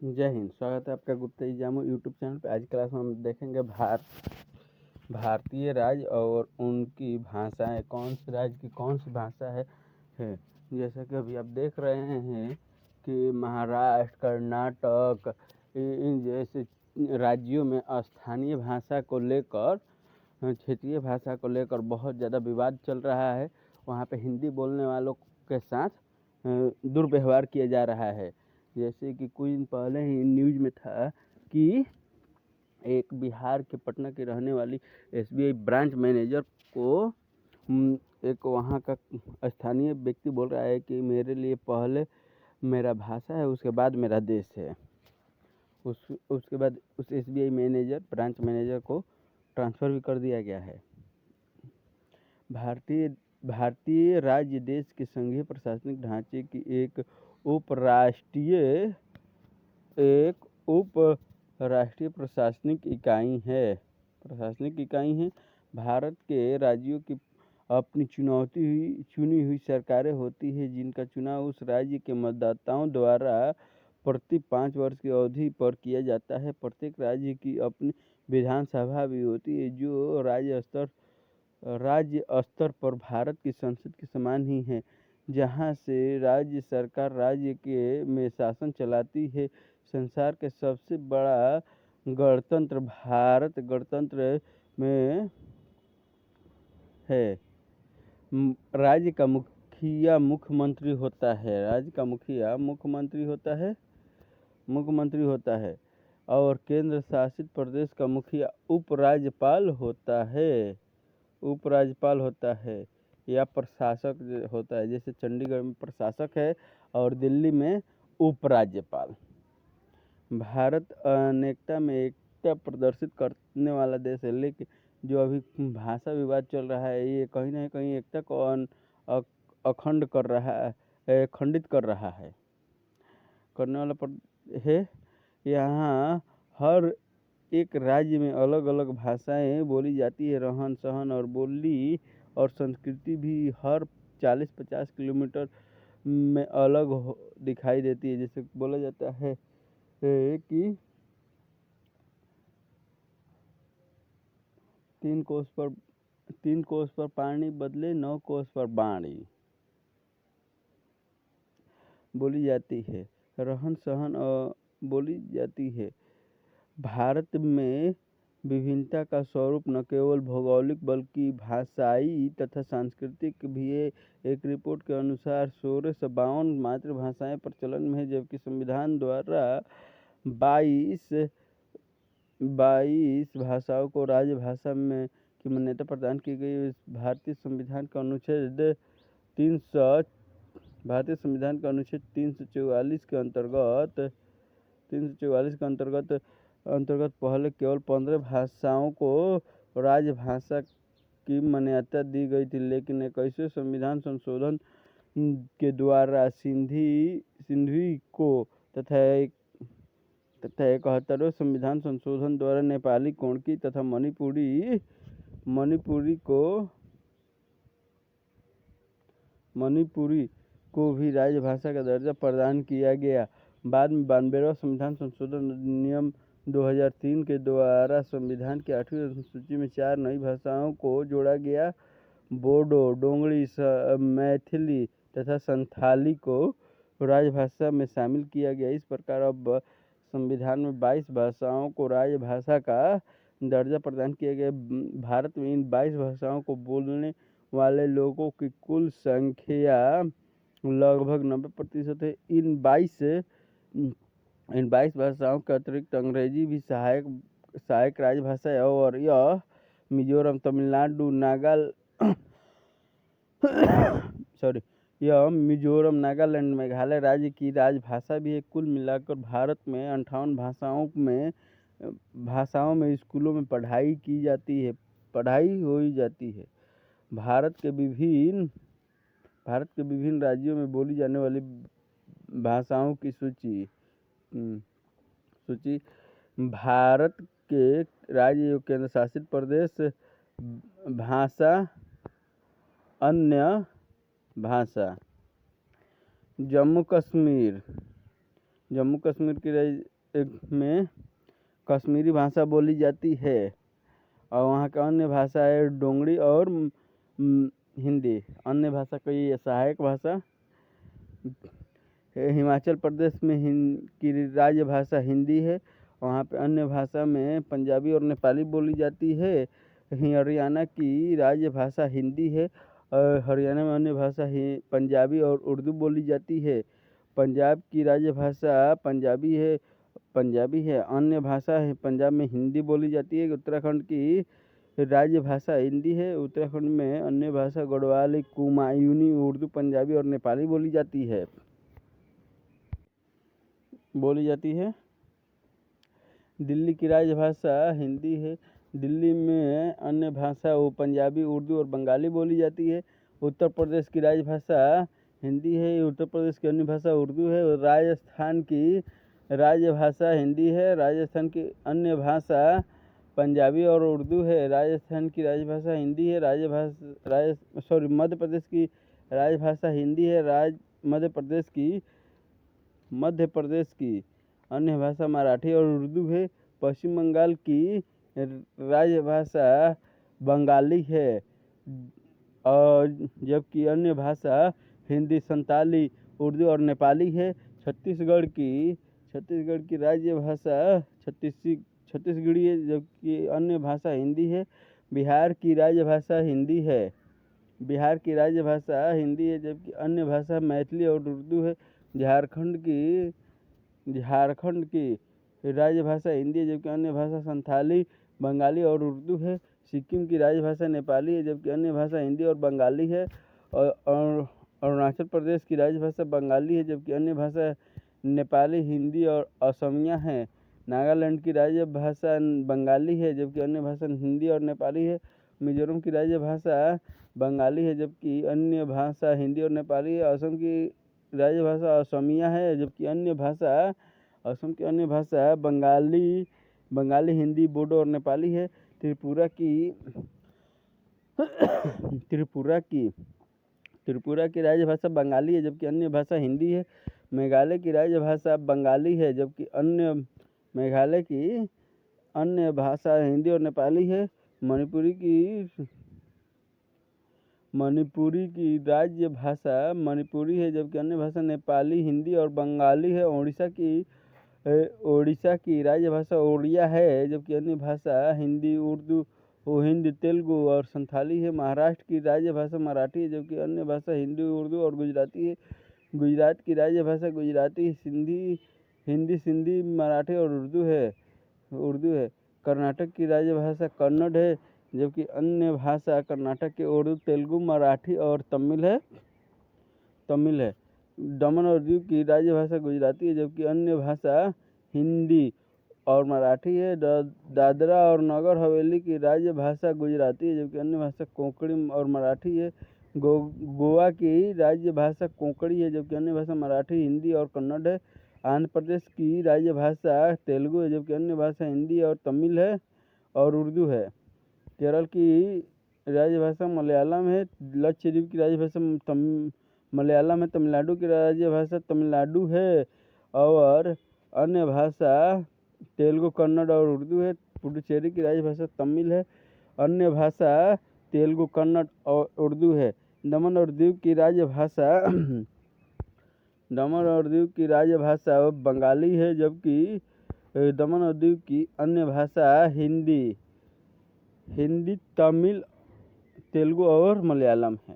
जय हिंद। स्वागत है आपका गुप्ता एग्जामो यूट्यूब चैनल पे। आज क्लास में हम देखेंगे भारतीय राज्य और उनकी भाषाएं। कौन से राज्य की कौन सी भाषा है। जैसा कि अभी आप देख रहे हैं कि महाराष्ट्र, कर्नाटक, इन जैसे राज्यों में स्थानीय भाषा को लेकर, क्षेत्रीय भाषा को लेकर बहुत ज़्यादा विवाद चल रहा है। वहाँ पे हिंदी बोलने वालों के साथ दुर्व्यवहार किया जा रहा है। जैसे कि कुछ दिन पहले ही न्यूज़ में था कि एक बिहार के पटना की रहने वाली SBI ब्रांच मैनेजर को एक वहाँ का स्थानीय व्यक्ति बोल रहा है कि मेरे लिए पहले मेरा भाषा है, उसके बाद मेरा देश है। उसके बाद उस SBI ब्रांच मैनेजर को ट्रांसफ़र भी कर दिया गया है। भारतीय राज्य देश के संघीय प्रशासनिक ढांचे की एक उपराष्ट्रीय प्रशासनिक इकाई है। भारत के राज्यों की अपनी चुनी हुई सरकारें होती है, जिनका चुनाव उस राज्य के मतदाताओं द्वारा प्रति 5 वर्ष की अवधि पर किया जाता है। प्रत्येक राज्य की अपनी विधानसभा भी होती है, जो राज्य स्तर पर भारत की संसद के समान ही है, जहां से राज्य सरकार राज्य में शासन चलाती है। संसार के सबसे बड़ा गणतंत्र भारत गणतंत्र में है। राज्य का मुखिया मुख्यमंत्री होता है और केंद्र शासित प्रदेश का मुखिया उपराज्यपाल होता है या प्रशासक होता है। जैसे चंडीगढ़ में प्रशासक है और दिल्ली में उपराज्यपाल। भारत अनेकता में एकता प्रदर्शित करने वाला देश है, लेकिन जो अभी भाषा विवाद चल रहा है, ये कहीं ना कहीं एकता को खंडित कर रहा है करने वाला है। यहाँ हर एक राज्य में अलग अलग भाषाएं बोली जाती है। रहन सहन और बोली और संस्कृति भी हर 40-50 किलोमीटर में अलग दिखाई देती है। जैसे बोला जाता है कि 3 कोस पर पानी बदले 9 कोस पर बाणी बोली जाती है। रहन सहन बोली जाती है। भारत में विभिन्नता का स्वरूप न केवल भौगोलिक बल्कि भाषाई तथा सांस्कृतिक भी है। एक रिपोर्ट के अनुसार 1652 मातृभाषाएं प्रचलन में है, जबकि संविधान द्वारा 22 भाषाओं को राजभाषा में की मान्यता प्रदान की गई। भारतीय संविधान का अनुच्छेद 344 के अंतर्गत पहले केवल 15 भाषाओं को राजभाषा की मान्यता दी गई थी, लेकिन 21वें संविधान संशोधन के द्वारा सिंधी को तथा 71वें संविधान संशोधन द्वारा नेपाली, कोंकणी तथा मणिपुरी को भी राजभाषा का दर्जा प्रदान किया गया। बाद में 92वां संविधान संशोधन अधिनियम 2003 के द्वारा संविधान की 8वीं अनुसूची में 4 नई भाषाओं को जोड़ा गया। बोडो, डोंगरी, मैथिली तथा संथाली को राजभाषा में शामिल किया गया। इस प्रकार अब संविधान में 22 भाषाओं को राजभाषा का दर्जा प्रदान किया गया। भारत में इन 22 भाषाओं को बोलने वाले लोगों की कुल संख्या लगभग 90% है। इन 22 भाषाओं के अतिरिक्त अंग्रेजी भी सहायक राजभाषा है और यह मिजोरम, तमिलनाडु, नागालैंड, मेघालय राज्य की राजभाषा भी है। कुल मिलाकर भारत में 58 भाषाओं में स्कूलों में पढ़ाई हो जाती है। भारत के विभिन्न राज्यों में बोली जाने वाली भाषाओं की सूची भारत के राज्य एवं केंद्र शासित प्रदेश भाषा। अन्य भाषा: जम्मू कश्मीर जम्मू कश्मीर की में कश्मीरी भाषा बोली जाती है और वहाँ का अन्य भाषा है डोंगरी और हिंदी। अन्य भाषा कई सहायक भाषा। हिमाचल प्रदेश में की राज्य भाषा हिंदी है। वहाँ पे अन्य भाषा में पंजाबी और नेपाली बोली जाती है। हरियाणा की राज्य भाषा हिंदी है और हरियाणा में अन्य भाषा पंजाबी और उर्दू बोली जाती है। पंजाब की राज्य भाषा पंजाबी है। अन्य भाषा है पंजाब में हिंदी बोली जाती है। उत्तराखंड की राज्य भाषा हिंदी है। उत्तराखंड में अन्य भाषा गढ़वाली, कुमायूनी, उर्दू, पंजाबी और नेपाली बोली जाती है। दिल्ली की राज्य भाषा हिंदी है। दिल्ली में अन्य भाषा वो पंजाबी, उर्दू और बंगाली बोली जाती है। उत्तर प्रदेश की राज्य भाषा हिंदी है। उत्तर प्रदेश की अन्य भाषा उर्दू है। राजस्थान की राज्य भाषा हिंदी है। राजस्थान की अन्य भाषा पंजाबी और उर्दू है। राजस्थान की राजभाषा हिंदी है। मध्य प्रदेश की राजभाषा हिंदी है। मध्य प्रदेश की अन्य भाषा मराठी और उर्दू है। पश्चिम बंगाल की राजभाषा बंगाली है और जबकि अन्य भाषा हिंदी, संताली, उर्दू और नेपाली है। छत्तीसगढ़ की राज्य भाषा छत्तीसगढ़ी है जबकि अन्य भाषा हिंदी है। बिहार की राज्य भाषा हिंदी है जबकि अन्य भाषा मैथिली और उर्दू है। झारखंड की राज्य भाषा हिंदी है जबकि अन्य भाषा संथाली, बंगाली और उर्दू है। सिक्किम की राज्य भाषा नेपाली है जबकि अन्य भाषा हिंदी और बंगाली है। और अरुणाचल प्रदेश की राज्य भाषा बंगाली है जबकि अन्य भाषा नेपाली, हिंदी और असमिया है। नागालैंड की राज्य भाषा बंगाली है जबकि अन्य भाषा हिंदी और नेपाली है। मिजोरम की राज्य भाषा बंगाली है जबकि अन्य भाषा हिंदी और नेपाली है। असम की राज्य भाषा असमिया है जबकि असम की अन्य भाषा बंगाली, हिंदी, बोडो और नेपाली है। त्रिपुरा की राज्य भाषा बंगाली है जबकि अन्य भाषा हिंदी है। मेघालय की राज्य भाषा बंगाली है जबकि मेघालय की अन्य भाषा हिंदी और नेपाली है। मणिपुरी की राज्य भाषा मणिपुरी है जबकि अन्य भाषा नेपाली, हिंदी और बंगाली है। ओडिशा की राज्य भाषा ओडिया है जबकि अन्य भाषा हिंदी, उर्दू, तेलुगु और संथाली है। महाराष्ट्र की राज्य भाषा मराठी है जबकि अन्य भाषा हिंदी, उर्दू और गुजराती है। गुजरात की राज्य भाषा गुजराती, हिंदी, सिंधी, मराठी और उर्दू है। कर्नाटक की राज्य भाषा कन्नड़ है जबकि अन्य भाषा कर्नाटक के उर्दू, तेलुगु, मराठी और तमिल है। दमन और दीव की राज्य भाषा गुजराती है जबकि अन्य भाषा हिंदी और मराठी है। दादरा और नगर हवेली की राज्य भाषा गुजराती है जबकि अन्य भाषा कोंकणी और मराठी है। गोवा की राज्य भाषा कोंकणी है जबकि अन्य भाषा मराठी, हिंदी और कन्नड़ है। आंध्र प्रदेश की राज्य भाषा तेलुगु है जबकि अन्य भाषा हिंदी और तमिल है और उर्दू है। केरल की राज्य भाषा मलयालम है। लक्षद्वीप की राज्य भाषा मलयालम है। तमिलनाडु की राज्य भाषा तमिलनाडु है और अन्य भाषा तेलुगु, कन्नड़ और उर्दू है। पुडुचेरी की राज्य भाषा तमिल है। अन्य भाषा तेलुगु, कन्नड़ और उर्दू है। दमन और दीव की राज्य भाषा बंगाली है जबकि दमन और दीव की अन्य भाषा हिंदी, तमिल, तेलुगु और मलयालम है।